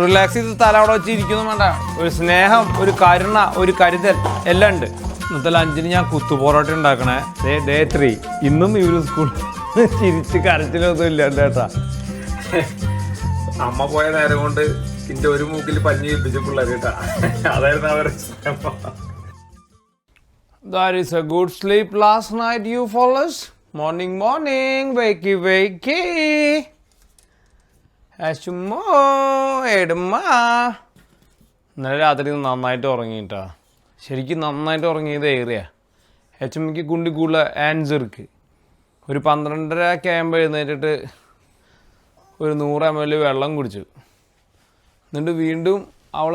Relax ചെയ്ത് തല അവിടെ വെച്ചിരിക്കുന്നു വേണ്ട. ഒരു സ്നേഹം, ഒരു കരുണ, ഒരു കരുതൽ എല്ലാം ഉണ്ട്. ഇന്നത്തെ ലഞ്ചിന് ഞാൻ കുത്തുപൊറോട്ട ഉണ്ടാക്കണേ. ഡേ 3. ഇന്നും ഇവർ സ്കൂളിൽ ചിരിച്ച് കരച്ചിലൊന്നും ഇല്ലാണ്ട് കേട്ടാ. അമ്മ പോയ നേരം കൊണ്ട് ഇതിന്റെ ഒരു മൂക്കിൽ പഞ്ഞി ഏൽപ്പിച്ച പിള്ളേർ കേട്ടാ. അതായിരുന്നു അവരുടെ That is a good sleep last night, you fellas. Morning, wakey, wakey. അശുമ്മോ എടുമ്മ. ഇന്നലെ രാത്രി നന്നായിട്ട് ഉറങ്ങിയിട്ടാ. ശരിക്കും നന്നായിട്ട് ഉറങ്ങിയത് ഏറിയ. എച്ചമ്മയ്ക്ക് കുണ്ടിക്കൂടുള്ള ആൻസർക്ക് ഒരു 12:30 ആകുമ്പോൾ എഴുന്നേറ്റിട്ട് ഒരു 100 ml വെള്ളം കുടിച്ചു. എന്നിട്ട് വീണ്ടും അവൾ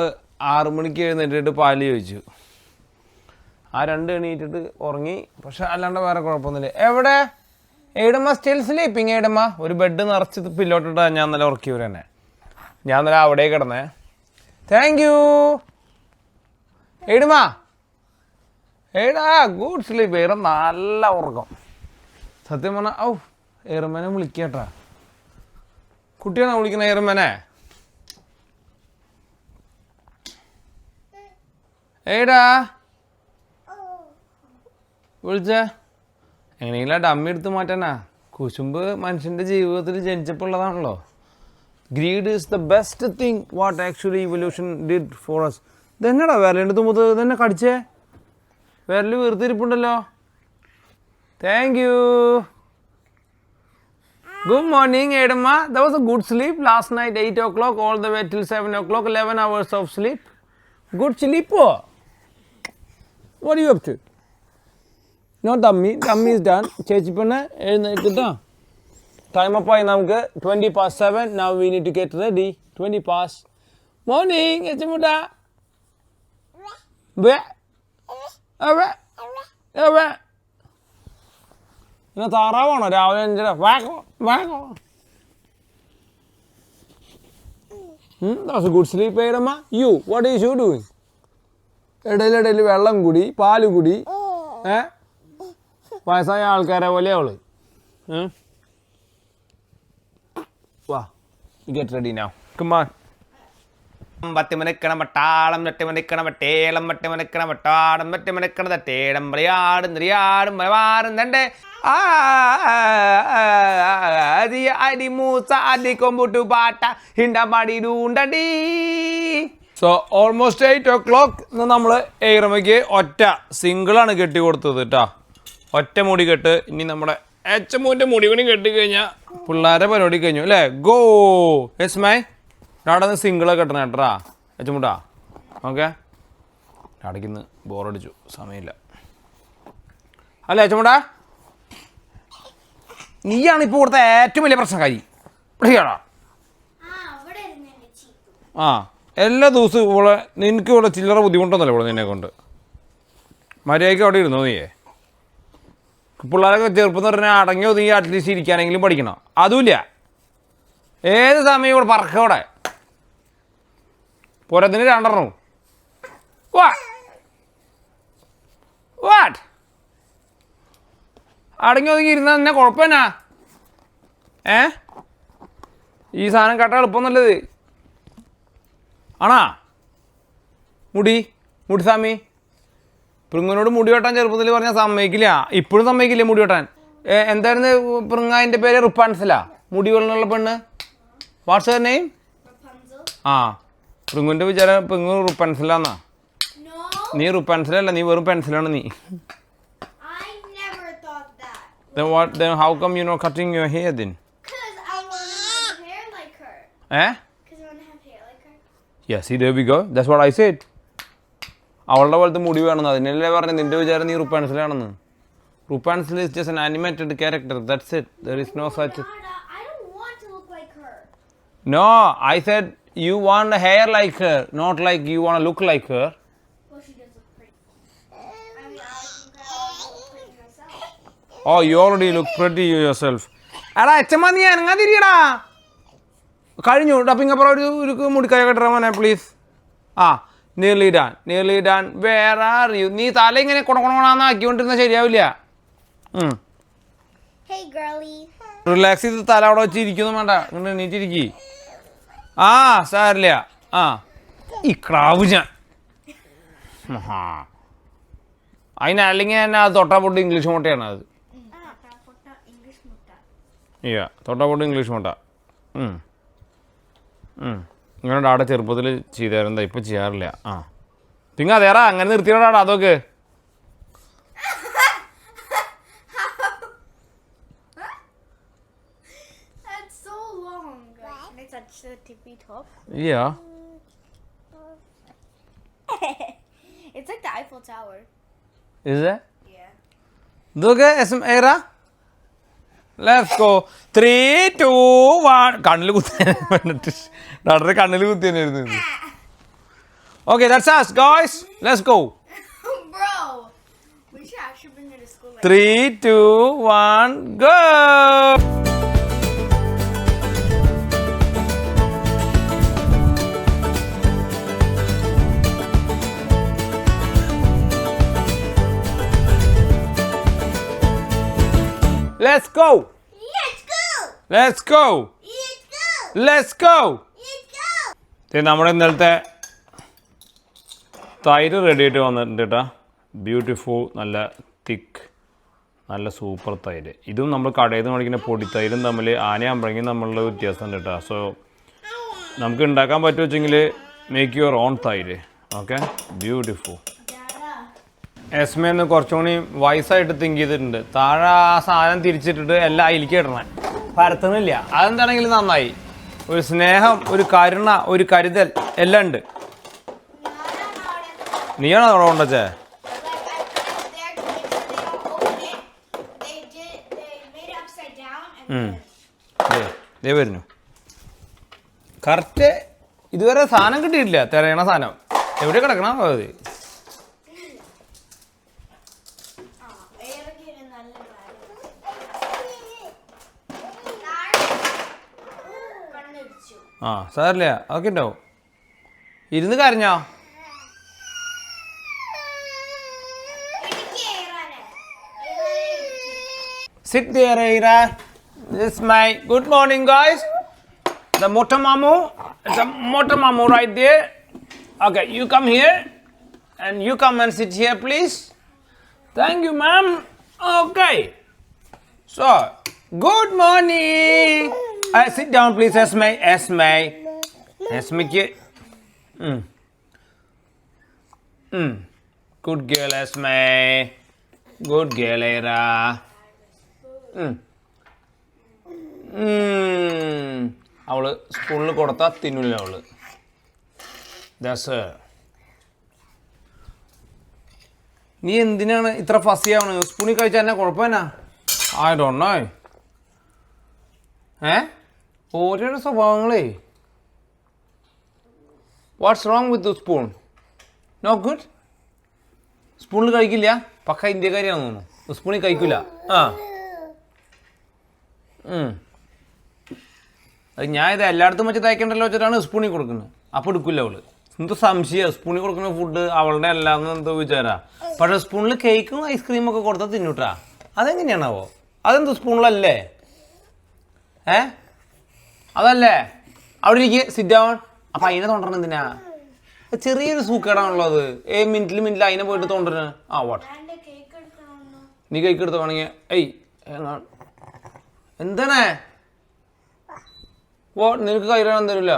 6 മണിക്ക് എഴുന്നേറ്റിട്ട് പാല് ചോദിച്ചു. ആ 2 എണീറ്റിട്ട് ഉറങ്ങി. പക്ഷെ അല്ലാണ്ട് വേറെ കുഴപ്പമൊന്നുമില്ല. എവിടെ ഏടമ്മ സ്റ്റിൽ സ്ലീപ്പിങ്? ഏടമ്മ ഒരു ബെഡ് നിറച്ച് പില്ലോട്ടിട്ടാ ഞാൻ നല്ല ഉറക്കിയവർ തന്നെ. ഞാൻ നല്ല അവിടെ കിടന്നേ. Thank you ഏടുമ്മ. ഏടാ ഗുഡ് സ്ലീപ്പ്. ഏറെ നല്ല ഉറക്കം. സത്യം പറഞ്ഞാൽ ഏറുമനെ വിളിക്കട്ടാ. കുട്ടിയാണോ വിളിക്കണ ഏറുമനെ? ഏടാ വിളിച്ചേ. എങ്ങനെയെങ്കിലും ആ ഡമ്മി എടുത്ത് മാറ്റാനാ. കുശുമ്പ് മനുഷ്യൻ്റെ ജീവിതത്തിൽ ജനിച്ചപ്പോൾ ഉള്ളതാണല്ലോ. Greed is the best thing what actually evolution did for us. ഇതെന്നടാ വിരലിൻ്റെ തുമ്പത്ത് ഇതെന്നെ കടിച്ചേ? വിരൽ വീർത്തിരിപ്പുണ്ടല്ലോ. Thank you. ഗുഡ് മോർണിംഗ് ഏടമ്മ. The was a good sleep last night 8 o'clock all the way till 7 o'clock. 11 hours of sleep. Good sleep. What are you up to? No dummy. Dummy is done. ചേച്ചി പെണ്ണെ എഴുന്നേറ്റിട്ടോ. Time അപ്പായി നമുക്ക്. 7:20. Now we need to get ready. 20 past. Morning എച്ചമുട്ട. പിന്നെ താറാവാണോ രാവിലെ 5:30? വാക്കോ വാക്കോ. That's a good sleep ഏടമ്മ. You, what is you doing? ഇടയിലിടയിൽ വെള്ളം കുടി, പാല് കുടി. വയസ്സായ ആൾക്കാരെ പോലെ അവള്. വാ, get ready now. Come on. പത്തിമണിക്കണം വട്ടാളം വെട്ടിമണിക്കണം വട്ടേളം വെട്ടിമണിക്കണം വട്ടാടം വെട്ടിമണിക്കണം തട്ടേടം മലയാടും നിറിയാടും മലവാറും തണ്ട് അടി മൂസ അടി കൊമ്പുട്ടു പാട്ട ഹിണ്ടമടിടൂണ്ടടി. സോ ഓൾമോസ്റ്റ് 8 o'clock നമ്മൾ ഏറമയ്ക്ക് ഒറ്റ സിംഗിളാണ് കെട്ടി കൊടുത്തത് കേട്ടോ. ഒറ്റ മുടി കെട്ട്. ഇനി നമ്മുടെ എച്ചമ്മൂൻ്റെ മുടി കൂടി കെട്ടിക്കഴിഞ്ഞാൽ പിള്ളേരെ പരിപാടി കഴിഞ്ഞു അല്ലേ? Go yes my. അവിടെ നിന്ന് സിംഗിളൊക്കെ കെട്ടണം കേട്ടാ എച്ചമുട്ടാ. ഓക്കെ. അടയ്ക്കുന്ന് ബോറടിച്ചു, സമയമില്ല അല്ലേ എച്ചമുട്ടാ? നീയാണ് ഇപ്പോൾ ഇവിടുത്തെ ഏറ്റവും വലിയ പ്രശ്നക്കാരി. ഇവിടെയാടാ. ആ എല്ലാ ദിവസവും ഇവിടെ നിനക്ക് ഇവിടെ ചില്ലറ ബുദ്ധിമുട്ടൊന്നുമല്ലോ ഇവിടെ നിന്നെ കൊണ്ട്. മര്യാദയ്ക്ക് അവിടെ ഇരുന്നോ നീയേ? പിള്ളേരൊക്കെ ചെറുപ്പം എന്ന് പറഞ്ഞാൽ അടങ്ങി ഒതുങ്ങി അറ്റ്ലീസ്റ്റ് ഇരിക്കാനെങ്കിലും പഠിക്കണം. അതുമില്ല. ഏത് സമയം ഇവിടെ പറക്കവിടെ പോരത്തിന് 2 വാട്ട് അടങ്ങി ഒതുങ്ങി ഇരുന്നാൽ തന്നെ കുഴപ്പമെന്നാ? ഈ സാധനം കട്ട എളുപ്പമൊന്നുമല്ലത് ആണാ? മുടി സ്വാമി പൃങ്ങനോട് മുടി വെട്ടാൻ ചെറുപ്പത്തിൽ പറഞ്ഞാൽ സമ്മതിക്കില്ല. ഇപ്പോഴും സമ്മതിക്കില്ല മുടി വെട്ടാൻ. എന്തായിരുന്നു പൃങ്ങ? അതിൻ്റെ പേര് റുപ്പാൻസിലാ. മുടി വെള്ള പെണ്ണ്. What's her name? ആ പൃങ്ങുവിൻ്റെ വിചാരം പൃങ്ങ് റുപ്പാൻസിലാന്നാ. നീ റുപ്പാൻസിലല്ല, നീ വെറും പെൻസിലാണ് നീ. Then what? Then how come you're not cutting your hair then? Because I want to have hair like her. Because I want to have hair like her. Yeah, see, there we go. That's what I said. അവളുടെ പോലത്തെ മുടി വേണമെന്ന്. അതിനല്ലേ പറഞ്ഞത് നിന്റെ വിചാരം നീ റുപ്പാൻസിലാണെന്ന്. റുപ്പാൻസിൽ is just an animated character. That's it. There is no such. I don't want to look like her. No, I said you want a hair like her, not like you want to look like her. Well, she does look pretty. I mean, I think I look pretty myself. Oh, you already look pretty yourself. എടാ അച്ഛമ്മ നീ അനങ്ങാതിരിക്കടാ. കഴിഞ്ഞു. ഡപ്പിങ്ങപ്പുറം ഒരു മുടിക്കൈ കെട്ടറ മോനെ please. ആ nearly done. Where are you? നീ തല ഇങ്ങനെ കൊണകൊണാന്ന് ആക്കിക്കൊണ്ടിരുന്നാൽ ശരിയാവില്ല. Hey girly. റിലാക്സ് ചെയ്ത് തല അവിടെ വെച്ച് ഇരിക്കുന്നു വേണ്ട. ഇങ്ങനെ എണീറ്റിരിക്കി. ആ സാരില്ല. ആ ഈ ക്രാവ് ഞാൻ അതിനല്ലെങ്കിൽ തന്നെ അത് തൊട്ടാ പൊട്ട് ഇംഗ്ലീഷ് മുട്ടയാണ് അത്. English mutta. ഇയ്യ തൊട്ടാ പൊട്ട് ഇംഗ്ലീഷ് മുട്ട. ഇങ്ങനെ അവിടെ ചെറുപ്പത്തിൽ ചെയ്തായിരുന്നോ? ഇപ്പം ചെയ്യാറില്ല. ആ പിന്നെ അതേറാ അങ്ങനെ നിർത്തിയോടാടാ അതൊക്കെ. That's so long. Can I touch the tippy top? Yeah. It's like the Eiffel Tower. Is it? Yeah. ഇതൊക്കെ ഏറാ. ലെറ്റ്സ് ഗോ 3 2 1 കണ്ണിൽ കുത്തി ഡോക്ടറെ കണ്ണിൽ കുത്തി തന്നെയായിരുന്നു ഇത്. Okay that's us guys. Let's go. Bro, we should actually bring her to school. 3 2 1 go. Let's go. Let's go. Let's go. Let's go. Let's go. Let's go. നമ്മുടെ ഇന്നലത്തെ തൈര് റെഡി ആയിട്ട് വന്നിട്ടുണ്ട് കേട്ടോ. ബ്യൂട്ടിഫുൾ നല്ല തിക്ക് നല്ല സൂപ്പർ തൈര്. ഇതും നമ്മൾ കടയിൽ നിന്ന് മേടിക്കുന്ന പൊടിത്തൈരും തമ്മിൽ ആനയാകുമ്പോഴെങ്കിലും നമ്മളുടെ വ്യത്യാസമുണ്ട് കേട്ടോ. സോ നമുക്ക് ഉണ്ടാക്കാൻ പറ്റുമോ വെച്ചെങ്കിൽ മേക്ക് യുവർ ഓൺ തൈര്. Okay beautiful. എസ്മേന്ന് കുറച്ചുകൂടി വയസ്സായിട്ട് തിങ്ക് ചെയ്തിട്ടുണ്ട്. താഴെ ആ സാധനം തിരിച്ചിട്ടിട്ട് എല്ലാം അതിലേക്ക് ഇടണം. പരത്തുന്നില്ല. അതെന്താണെങ്കിലും നന്നായി. ഒരു സ്നേഹം, ഒരു കരുണ, ഒരു കരുതൽ എല്ലാം ഉണ്ട്. നീയാണോ അവിടെ കൊണ്ടുവച്ചേ? ദേ വരുന്നു. കറക്റ്റ് ഇതുവരെ സാധനം കിട്ടിയിട്ടില്ല. തിരയണ സാധനം എവിടെ കിടക്കണം അത്. ആ സാറില്ല അതൊക്കെ ഉണ്ടാവും. ഇരുന്ന് കരഞ്ഞോ? Sit there, Ira. This is my good morning, guys. The motor mamu. It's a motor mamu right there. Okay, you come here and you come and sit here, please. Thank you, ma'am. Okay. So, good morning. Sit down, please, Esme. Esme. Esme. Good girl, Esme. Good girl, Ira. അവള് സ്പൂണിൽ കൊടുത്താൽ തിന്നില്ല അവള്. നീ എന്തിനാണ് ഇത്ര ഫസിയാവണ്? സ്പൂണിൽ കഴിച്ചാൽ എന്നെ കുഴപ്പമെന്നാ? I don't know. ഓരോരോ സ്വഭാവങ്ങളേ. What's wrong with the spoon? No good. സ്പൂണിൽ കഴിക്കില്ല. പക്ക ഇന്ത്യക്കാരിയാണെന്ന് തോന്നുന്നു. സ്പൂണിൽ കഴിക്കില്ല. അത് ഞാൻ ഇത് എല്ലായിടത്തും വെച്ച് തയ്ക്കണ്ടല്ലോ വെച്ചിട്ടാണ് സ്പൂണിൽ കൊടുക്കുന്നത്. അപ്പോൾ എടുക്കില്ല അവള്. എന്തോ സംശയം. സ്പൂണിൽ കൊടുക്കുന്ന ഫുഡ് അവളുടെ അല്ലാന്ന് എന്തോ വിചാരാ. പക്ഷേ സ്പൂണിൽ കേക്കും ഐസ്ക്രീമും ഒക്കെ കൊടുത്താൽ തിന്നൂട്ടാ. അതെങ്ങനെയാണാവോ? അതെന്തോ സ്പൂണിലല്ലേ? അതല്ലേ? അവിടെ ഇരിക്കുക. Sit down. അപ്പം അതിനെ തോണ്ടണം എന്തിനാ? ചെറിയൊരു സൂക്കേടാണുള്ളത്. മിനിറ്റിൽ അതിനെ പോയിട്ട് തോണ്ടന്. വാട്ട് നീ കേക്ക് എടുത്ത് വേണമെങ്കിൽ എന്താണ് നിനക്ക് കയ്യിലാണ് തരില്ല.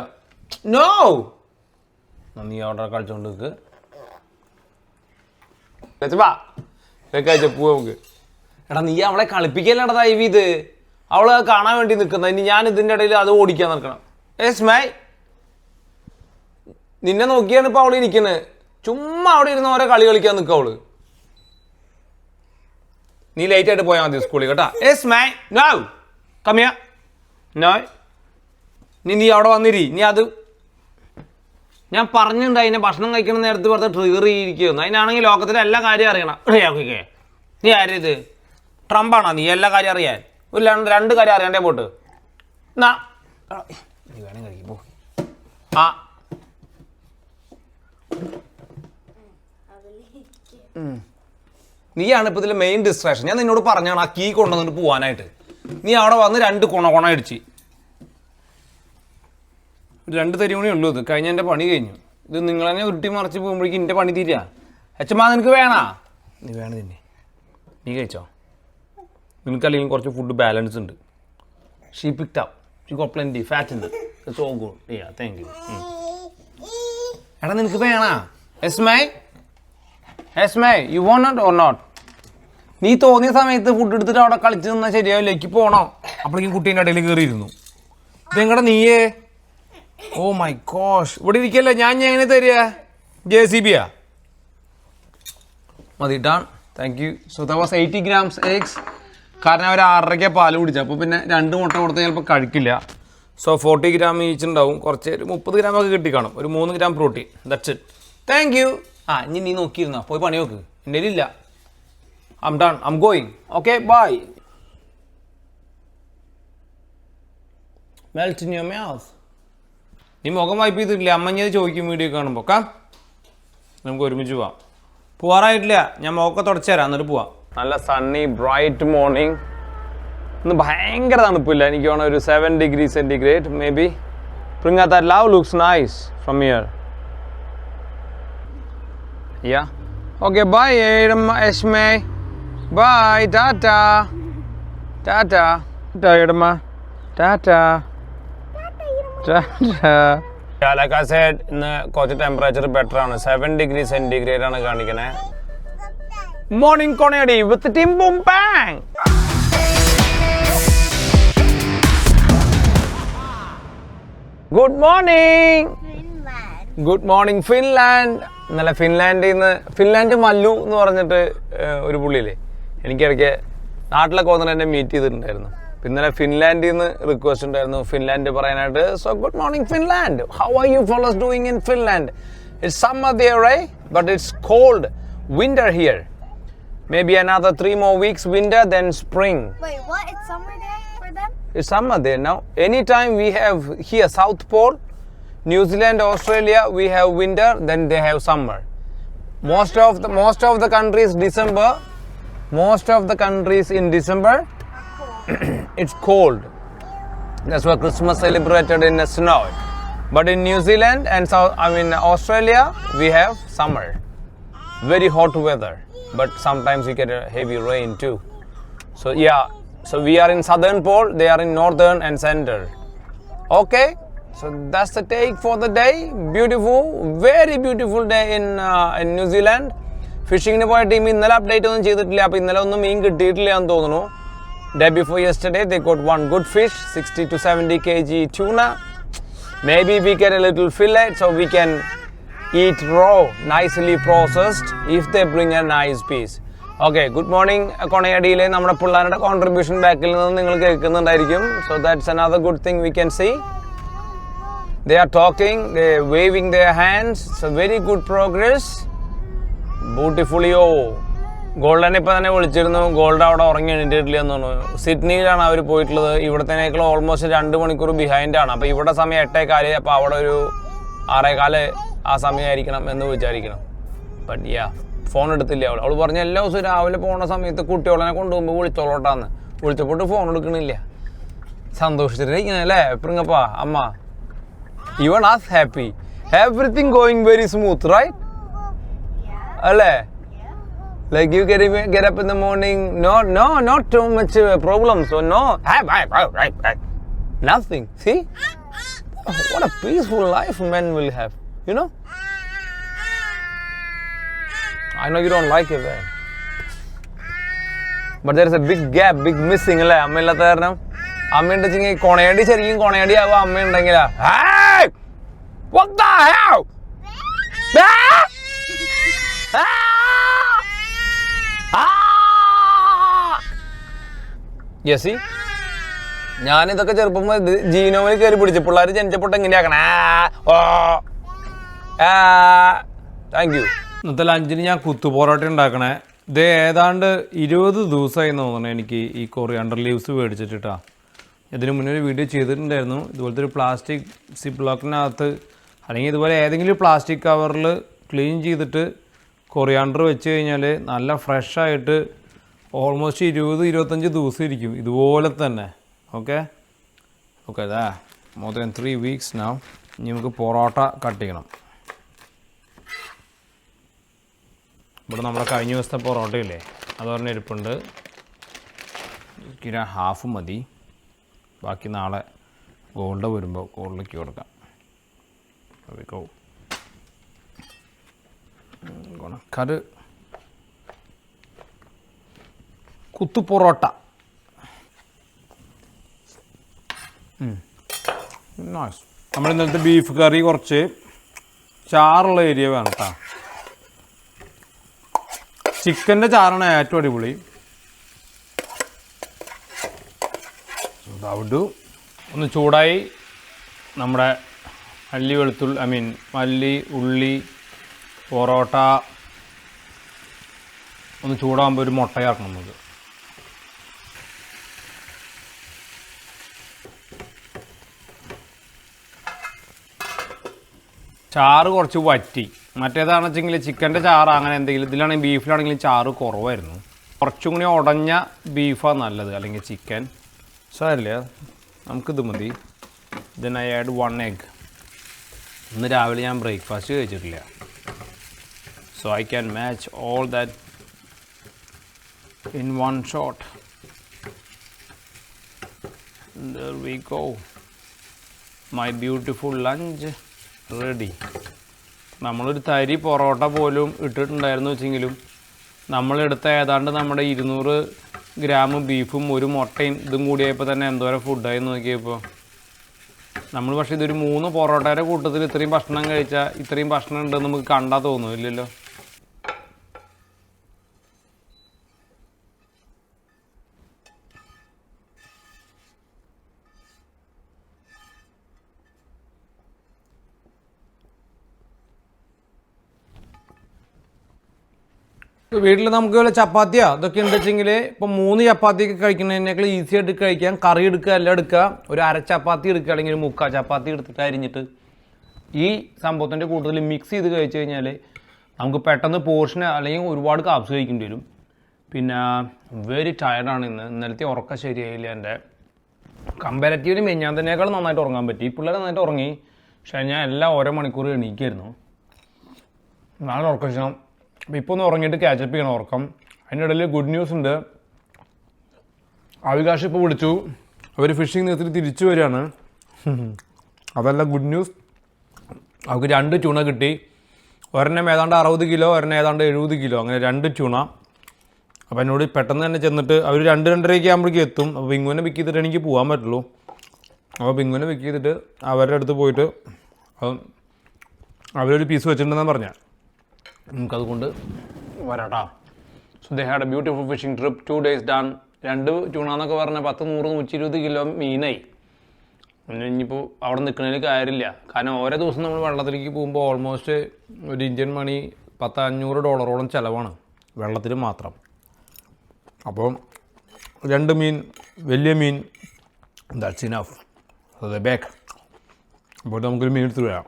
നോ നീ അവിടെ കളിച്ചോണ്ട് നിൽക്ക്. ചെപ്പൂ നമുക്ക്. എടാ നീ അവളെ കളിപ്പിക്കല്ലേടാ ദൈവം. ഇത് അവള് കാണാൻ വേണ്ടി നിൽക്കുന്ന. ഇനി ഞാൻ ഇതിൻ്റെ ഇടയിൽ അത് ഓടിക്കാൻ നിൽക്കണം. സ്മൈ നിന്നെ നോക്കിയാണ് ഇപ്പൊ അവള് ഇരിക്കുന്നത്. ചുമ്മാ അവിടെ ഇരുന്ന് ഓരോ കളി കളിക്കാൻ നിൽക്കുക അവള്. നീ ലേറ്റ് ആയിട്ട് പോയാൽ മതി സ്കൂളിൽ കേട്ടാ. സ്മൈ നോ കമ്മിയ നോ. നീ അവിടെ വന്നിരി. നീ അത് ഞാൻ പറഞ്ഞിട്ടുണ്ട്. അതിനെ ഭക്ഷണം കഴിക്കുന്ന നേരത്ത് വെറുതെ ട്രിഗർ ചെയ്തിരിക്കുന്നു. അതിനാണെങ്കിൽ ലോകത്തിലെ എല്ലാ കാര്യം അറിയണം. നീ ആരും ഇത് ട്രംപാണോ? നീ എല്ലാ കാര്യം അറിയാൻ ഒരു രണ്ട് കാര്യം അറിയാണ്ടേ പോട്ട്. എന്നാ നീ വേണം കഴിക്കും പോ. നീയാണ് ഇപ്പം ഇതിൽ മെയിൻ ഡിസ്ട്രാക്ഷൻ. ഞാൻ നിന്നോട് പറഞ്ഞാണ് ആ കീ കൊണ്ടുവന്നിട്ട് പോവാനായിട്ട്. നീ അവിടെ വന്ന് 2 കൊണ അടിച്ച്. ഒരു 2 തരി മണി ഉള്ളൂ ഇത് കഴിഞ്ഞ എൻ്റെ പണി കഴിഞ്ഞു. ഇത് നിങ്ങൾ തന്നെ ഉരുട്ടി മറിച്ച് പോകുമ്പോഴേക്കും എൻ്റെ പണി തീരുക. അച്ഛമ്മ നിനക്ക് വേണോ? നീ വേണം തന്നെ, നീ കഴിച്ചോ. നിനക്കല്ലെങ്കിൽ കുറച്ച് ഫുഡ് ബാലൻസ് ഉണ്ട്. She picked up, she got plenty fat ഉണ്ട്. So good. Ya thank you. എടാ നിനക്ക് വേണോ? എസ്മൈ യു വോണ്ട് ഓർ നോട്ട്? നീ തോന്നിയ സമയത്ത് ഫുഡ് എടുത്തിട്ട് അവിടെ കളിച്ച് നിന്നാൽ ശരിയാവില്ല. എനിക്ക് പോകണം. അപ്പോഴേക്കും കുട്ടീൻ്റെ ഇടയിൽ കയറിയിരുന്നു. ഇതെങ്ങടെ നീയേ? ഓ മൈ ഗോഷ്, ഇവിടെ ഇരിക്കല്ലേ, ഞാൻ എങ്ങനെ തരിക? JCBയാ? മതി, done. Thank you. So that was 80 grams eggs. കാരണം അവർ 6:30 പാല് കുടിച്ചു. അപ്പോൾ പിന്നെ 2 മുട്ട കൊടുത്താൽ ചിലപ്പോൾ കഴിക്കില്ല. സോ 40 gram ഈച്ച് ഉണ്ടാവും. കുറച്ച് 30 gram ഒക്കെ കിട്ടിക്കാണും. ഒരു 3 gram protein. That's it. Thank you. ഇനി നീ നോക്കിയിരുന്നോ? പോയി പണി നോക്ക്. എൻ്റെ ഇല്ല. I'm done. I'm going. Okay, bye. Melt in your mouth. നീ മുഖം വായ്പ ചെയ്തിട്ടില്ല. അമ്മ ഞാൻ ചോദിക്കും വീഡിയോ കാണുമ്പോൾ. നമുക്ക് ഒരുമിച്ച് പോവാം. പോവാറായിട്ടില്ല. ഞാൻ മുഖമൊക്കെ തുടച്ചു തരാം, എന്നിട്ട് പോവാം. നല്ല സണ്ണി ബ്രൈറ്റ് മോർണിംഗ്. ഇന്ന് ഭയങ്കര തണുപ്പില്ല. എനിക്ക് വേണം ഒരു 7 degrees centigrade may be. Bring out that love looks nice from here. Yeah. Okay, bye, Esme. Bye, Tata. Tata. Tata, Edma. Tata. Tata. Yeah, like I said, ഇന്ന് കുറച്ച് ടെമ്പറേച്ചർ ബെറ്റർ ആണ്. 7 degrees centigrade ആണ് കാണിക്കണേ. Morning കൊണയടി with tim boom bang. Good morning. Good morning Finland. ഇന്നലെ Finland Mallu എന്ന് പറഞ്ഞിട്ട് ഒരു പുള്ളിയില്ലേ, എനിക്കിടയ്ക്ക് നാട്ടിലൊക്കെ വന്നിട്ട് എന്നെ മീറ്റ് ചെയ്തിട്ടുണ്ടായിരുന്നു. ഇന്നലെ ഫിൻലാൻഡിൽ നിന്ന് റിക്വസ്റ്റ് ഉണ്ടായിരുന്നു ഫിൻലാൻഡ് പറയാനായിട്ട്. So good morning Finland. How are you fellows doing in Finland? It's summer there, right? But it's cold winter here. Maybe another 3 more weeks winter, then spring. Wait, what? It's summer there for them? It's summer there now. Anytime we have here South Pole, New Zealand, Australia, we have winter, then they have summer. Most of the countries December. Most of the countries in December, it's cold. That's why Christmas celebrated in the snow. But in New Zealand and Australia, we have summer. Very hot weather. But sometimes we get a heavy rain too. So yeah, so we are in southern pole, they are in northern and center. Okay, so that's the take for the day. Beautiful, very beautiful day in New Zealand. ഫിഷിങ്ങിന് പോയ team ഇന്നലെ update ഒന്നും ചെയ്തിട്ടില്ല. അപ്പോൾ ഇന്നലെ ഒന്നും മീൻ കിട്ടിയിട്ടില്ല എന്ന് തോന്നുന്നു. Day before yesterday they got one good fish, 60 to 70 kg tuna. Maybe we get a little fillet so we can eat raw, nicely processed if they bring a nice piece. Okay, good morning കൊണയടിയിലെ നമ്മുടെ പിള്ളേരുടെ contribution ബാക്കിൽ നിന്ന് നിങ്ങൾ കേൾക്കുന്നുണ്ടായിരിക്കും. So that's another good thing we can see. They are talking, they are waving their hands. So very good progress. ബ്യൂട്ടിഫുള്ളിയോ. ഗോൾഡനെ ഇപ്പോൾ തന്നെ വിളിച്ചിരുന്നു. Gold അവിടെ ഉറങ്ങി എണീറ്റിട്ടില്ല എന്ന് തോന്നുന്നു. സിഡ്നിയിലാണ് അവർ പോയിട്ടുള്ളത്. ഇവിടത്തേക്കാൾ ഓൾമോസ്റ്റ് 2 മണിക്കൂർ ബിഹൈൻഡാണ്. അപ്പോൾ ഇവിടെ സമയം 8:15. അപ്പോൾ അവിടെ ഒരു 6:15 ആ സമയമായിരിക്കണം എന്ന് വിചാരിക്കണം. ബട്ട് യാ, ഫോൺ എടുത്തില്ല അവൾ പറഞ്ഞ എല്ലാ ദിവസവും രാവിലെ പോകുന്ന സമയത്ത് കുട്ടികളെ കൊണ്ടുപോകുമ്പോൾ വിളിച്ചോളോട്ടാന്ന്. വിളിച്ചപ്പോട്ട് ഫോൺ എടുക്കണില്ല. സന്തോഷിച്ചിട്ടിരിക്കണം അല്ലേ പ്രിങ്ങപ്പാ അമ്മ? Even as happy. Everything going very smooth, right? അല്ലേ? Like you get up in the morning, not too much problems, so no, nothing. See, what a peaceful life men will have, you know. I know you don't like it, right? But there is a big gap, big missing, അല്ലേ? അമ്മ ഇല്ലാത്ത കാരണം. അമ്മ ഉണ്ടെങ്കിൽ കൊണയടി ശരിക്കും കൊണയടി ആവുക. അമ്മ ഉണ്ടെങ്കിലാ what the hell? യെസി, ഞാനിതൊക്കെ ചെറുപ്പം ജീനോമിൽ കയറി പിടിച്ചു. പിള്ളേർ ജനിച്ചപ്പോട്ട് എങ്ങനെയാക്കണേ. Thank you. ഇന്നത്തെ ലഞ്ചിന് ഞാൻ കുത്തുപൊറോട്ട ഉണ്ടാക്കണേ. ഇത് ഏതാണ്ട് 20 ദിവസമായി തോന്നണേ എനിക്ക് ഈ കൊറിയാണ്ടർ ലീവ്സ് മേടിച്ചിട്ടാ. ഇതിന് മുന്നേ ഒരു വീഡിയോ ചെയ്തിട്ടുണ്ടായിരുന്നു. ഇതുപോലത്തെ ഒരു പ്ലാസ്റ്റിക് സിപ്പ് ലോക്കിനകത്ത് അല്ലെങ്കിൽ ഇതുപോലെ ഏതെങ്കിലും പ്ലാസ്റ്റിക് കവറിൽ ക്ലീൻ ചെയ്തിട്ട് കൊറിയാണ്ടർ വെച്ച് കഴിഞ്ഞാൽ നല്ല ഫ്രഷായിട്ട് ഓൾമോസ്റ്റ് 20-25 ദിവസം ഇരിക്കും ഇതുപോലെ തന്നെ. ഓക്കെ, അതാ മോർ ദാൻ 3 weeks now. ഇനി നമുക്ക് പൊറോട്ട കട്ട് ചെയ്യണം. ഇവിടെ നമ്മുടെ കഴിഞ്ഞ ദിവസത്തെ പൊറോട്ടയില്ലേ അത് പറഞ്ഞ ഇരിപ്പുണ്ട്. കിലോ ഹാഫ് മതി, ബാക്കി നാളെ ഗോൾഡ് വരുമ്പോൾ ഗോൾഡിലേക്ക് കൊടുക്കാം. കറ് കുത്തു പൊറോട്ട. നമ്മൾ ഇന്നലത്തെ ബീഫ് കറി കുറച്ച് ചാറുള്ള ഏരിയ വേണം കേട്ടോ. ചിക്കൻ്റെ ചാറാണ് ഏറ്റവും അടിപൊളി. അവിടെ ഒന്ന് ചൂടായി നമ്മുടെ മല്ലി ഉള്ളി പൊറോട്ട ഒന്ന് ചൂടാകുമ്പോൾ ഒരു മുട്ട ചേർക്കണം നമുക്ക്. ചാറ് കുറച്ച് വറ്റി. മറ്റേതാണെന്ന് വെച്ചെങ്കിൽ ചിക്കൻ്റെ ചാറ് അങ്ങനെ എന്തെങ്കിലും, ഇതിലാണെങ്കിൽ ബീഫിലാണെങ്കിലും ചാറ് കുറവായിരുന്നു. കുറച്ചും കൂടി ഉടഞ്ഞ ബീഫാണ് നല്ലത്, അല്ലെങ്കിൽ ചിക്കൻ. സാരമില്ല, നമുക്കിത് മതി. Then I add 1 egg. ഇന്ന് രാവിലെ ഞാൻ ബ്രേക്ക്ഫാസ്റ്റ് കഴിച്ചിട്ടില്ല. So I can match all that in one shot. There we go. My beautiful lunch ready. നമ്മളൊരു തരി പൊറോട്ട പോലും ഇട്ടിട്ടുണ്ടായിരുന്നു വെച്ചെങ്കിലും നമ്മളെടുത്ത ഏതാണ്ട് നമ്മുടെ 200 ഗ്രാം ബീഫും ഒരു മുട്ടയും ഇതും കൂടിയായപ്പോൾ തന്നെ എന്തോരം ഫുഡായി നോക്കിയപ്പോൾ നമ്മൾ. പക്ഷേ ഇതൊരു 3 പൊറോട്ടയുടെ കൂട്ടത്തിൽ ഇത്രയും ഭക്ഷണം കഴിച്ചാൽ ഇത്രയും ഭക്ഷണം ഉണ്ടെന്ന് നമുക്ക് കണ്ടാൽ തോന്നുന്നില്ലല്ലോ. വീട്ടിൽ നമുക്ക് വല്ല ചപ്പാത്തിയോ ഇതൊക്കെ ഉണ്ട് വെച്ചെങ്കിൽ ഇപ്പോൾ 3 ചപ്പാത്തിയൊക്കെ കഴിക്കുന്നതിനേക്കാൾ ഈസി ആയിട്ട് കഴിക്കാം. കറി എടുക്കുക, എല്ലാം എടുക്കുക, ഒരു അര ചപ്പാത്തി എടുക്കുക അല്ലെങ്കിൽ ഒരു 3/4 ചപ്പാത്തി എടുത്തിട്ട് അരിഞ്ഞിട്ട് ഈ സംഭവത്തിൻ്റെ കൂട്ടത്തിൽ മിക്സ് ചെയ്ത് കഴിച്ച് കഴിഞ്ഞാൽ നമുക്ക് പെട്ടെന്ന് പോർഷന് അല്ലെങ്കിൽ ഒരുപാട് കാപ്സ് കഴിക്കേണ്ടി വരും. പിന്നെ വെരി ടയർഡാണ് ഇന്നലത്തെ ഉറക്കം ശരിയായില്ല എൻ്റെ. കമ്പാരറ്റീവ്ലി മെഞ്ഞാന്തതിനേക്കാൾ നന്നായിട്ട് ഉറങ്ങാൻ പറ്റി. പിള്ളേർ നന്നായിട്ട് ഉറങ്ങി, പക്ഷേ ഞാൻ എല്ലാം ഓരോ മണിക്കൂർ എണീക്കായിരുന്നു. നാളെ ഉറക്കം ചെയ്യണം. അപ്പോൾ ഇപ്പോൾ ഒന്ന് ഉറങ്ങിയിട്ട് ക്യാച്ചപ്പ് ചെയ്യണം ഉറക്കം. അതിൻ്റെ ഇടയിൽ ഗുഡ് ന്യൂസ് ഉണ്ട്. അവികാശ് ഇപ്പോൾ വിളിച്ചു, അവർ ഫിഷിംഗ് നിർത്തിയിട്ട് തിരിച്ചു വരികയാണ്. അതല്ല ഗുഡ് ന്യൂസ്. അവർക്ക് 2 ട്യൂണ കിട്ടി. ഒരെണ്ണം ഏതാണ്ട് 60 കിലോ, ഒരെണ്ണം ഏതാണ്ട് 70 കിലോ, അങ്ങനെ 2 ട്യൂണ. അപ്പോൾ എന്നോട് പെട്ടെന്ന് തന്നെ ചെന്നിട്ട് അവർ 2-2:30 ആകുമ്പോഴേക്കും എത്തും. അപ്പോൾ ബിങ്ങുവിനെ പിക്ക് ചെയ്തിട്ട് എനിക്ക് പോകാൻ പറ്റുള്ളൂ. അപ്പോൾ ബിങ്ങുവിനെ പിക്ക് ചെയ്തിട്ട് അവരുടെ അടുത്ത് പോയിട്ട് അവരൊരു പീസ് വെച്ചിട്ടുണ്ടെന്നാണ് പറഞ്ഞാൽ നമുക്കതുകൊണ്ട് വരാട്ടാ. So they had a beautiful fishing trip. 2 days done. 2 tuna എന്നൊക്കെ പറഞ്ഞാൽ 10, 100, 120 കിലോ മീനായി. പിന്നെ ഇനിയിപ്പോൾ അവിടെ നിൽക്കുന്നതിന് കാര്യമില്ല. കാരണം ഓരോ ദിവസം നമ്മൾ വെള്ളത്തിലേക്ക് പോകുമ്പോൾ ഓൾമോസ്റ്റ് ഒരു ഇന്ത്യൻ മണി $500 ചിലവാണ് വെള്ളത്തിന് മാത്രം. അപ്പോൾ 2 മീൻ, വലിയ മീൻ, that's enough. So they back. അപ്പോൾ നമുക്കൊരു മീൻ എടുത്ത് വരാം.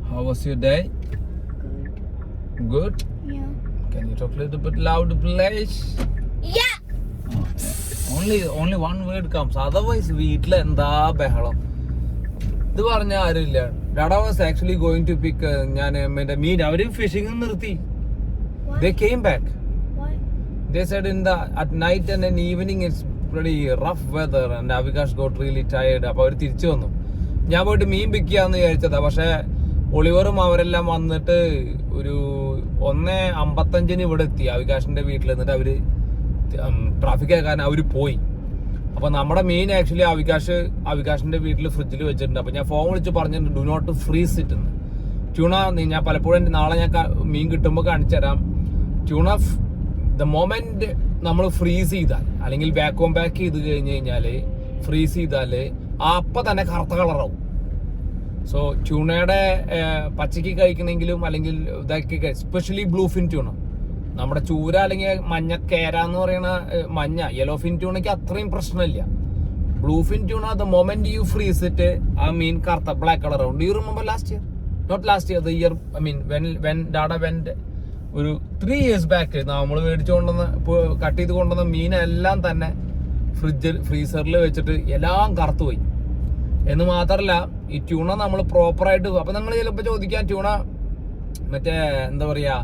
How was your day? Good? Yeah. Can you talk a little bit loud, please? Yeah. Only one word comes. Otherwise, വീട്ടിൽ എന്താ ബഹളം. ഇത് പറഞ്ഞാൽ ആരുമില്ല. Dada was actually going to pick ഞാൻ എൻ്റെ മീൻ. അവർ ഫിഷിംഗ് നിർത്തി. They came back. Why? They said at night and in evening it's pretty rough weather and Avikash got really tired. അപ്പോൾ അവർ തിരിച്ചു വന്നു. ഞാൻ പോയിട്ട് മീൻ പിക്ക് ചെയ്യാമെന്ന് വിചാരിച്ചതാ. പക്ഷേ ഒളിവറും അവരെല്ലാം വന്നിട്ട് ഒരു 1:55 ഇവിടെ എത്തി അവികാശിൻ്റെ വീട്ടിൽ. എന്നിട്ട് അവർ ട്രാഫിക് കാരണം അവർ പോയി. അപ്പോൾ നമ്മുടെ മീൻ ആക്ച്വലി അവികാശിൻ്റെ വീട്ടിൽ ഫ്രിഡ്ജിൽ വെച്ചിട്ടുണ്ട്. അപ്പോൾ ഞാൻ ഫോൺ വിളിച്ച് പറഞ്ഞിട്ടുണ്ട് ഡു നോട്ട് ഫ്രീസ് ഇറ്റ് എന്ന്. ട്യൂണ ഞാൻ പലപ്പോഴും നാളെ ഞാൻ മീൻ കിട്ടുമ്പോൾ കാണിച്ചു തരാം. ട്യൂണ ദ മൊമെൻറ്റ് നമ്മൾ ഫ്രീസ് ചെയ്താൽ അല്ലെങ്കിൽ ബാക്ക് ചെയ്ത് കഴിഞ്ഞ് കഴിഞ്ഞാൽ ഫ്രീസ് ചെയ്താൽ അപ്പം തന്നെ കറുത്ത കളറാവും. സോ ട്യൂണയുടെ പച്ചയ്ക്ക് കഴിക്കണമെങ്കിലും അല്ലെങ്കിൽ ഇതാക്കി എസ്പെഷ്യലി ബ്ലൂ ഫിൻ ട്യൂണ, നമ്മുടെ ചൂര അല്ലെങ്കിൽ മഞ്ഞ കേര എന്ന് പറയുന്ന മഞ്ഞ യെല്ലോ ഫിൻ ട്യൂണയ്ക്ക് അത്രയും പ്രശ്നമില്ല. Blue fin tuna the moment you freeze it ആ മീൻ കറുത്ത ബ്ലാക്ക് കളർ ആവും. Do you remember last year? Not last year, the year when dada went ഒരു 3 years ബാക്ക് നമ്മൾ മേടിച്ചുകൊണ്ടുവന്ന് കട്ട് ചെയ്ത് കൊണ്ടുവന്ന മീനെല്ലാം തന്നെ ഫ്രീസറിൽ വെച്ചിട്ട് എല്ലാം കറുത്തുപോയി. എന്ന് മാത്രമല്ല ഈ ട്യൂണ നമ്മൾ പ്രോപ്പറായിട്ട്, അപ്പൊ നിങ്ങൾ ചിലപ്പോൾ ചോദിക്കാൻ ട്യൂണ മറ്റേ എന്താ പറയാ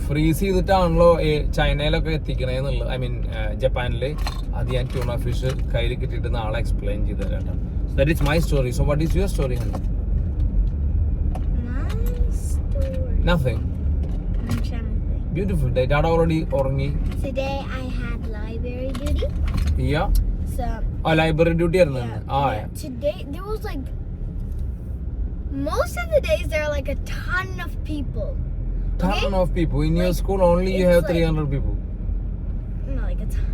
ഫ്രീസ് ചെയ്തിട്ടാണല്ലോ ചൈനയിലൊക്കെ എത്തിക്കണേന്നുള്ളത്, ഐ മീൻ ജപ്പാനിൽ. അത് ഞാൻ ട്യൂണ ഫിഷ് കയ്യിൽ കിട്ടിയിട്ട് നാളെ എക്സ്പ്ലെയിൻ ചെയ്ത് തരാം. That is my story. So what is your story? My story. Nothing. I'm trying to think. Beautiful day. Dad already ഉറങ്ങി. Today I had library duty. Yeah. So library duty ആയിരുന്നു. today there was like most of the days there are like a ton of people. Ton of people. In your school only you it's have like- 300 people. No, like a ton.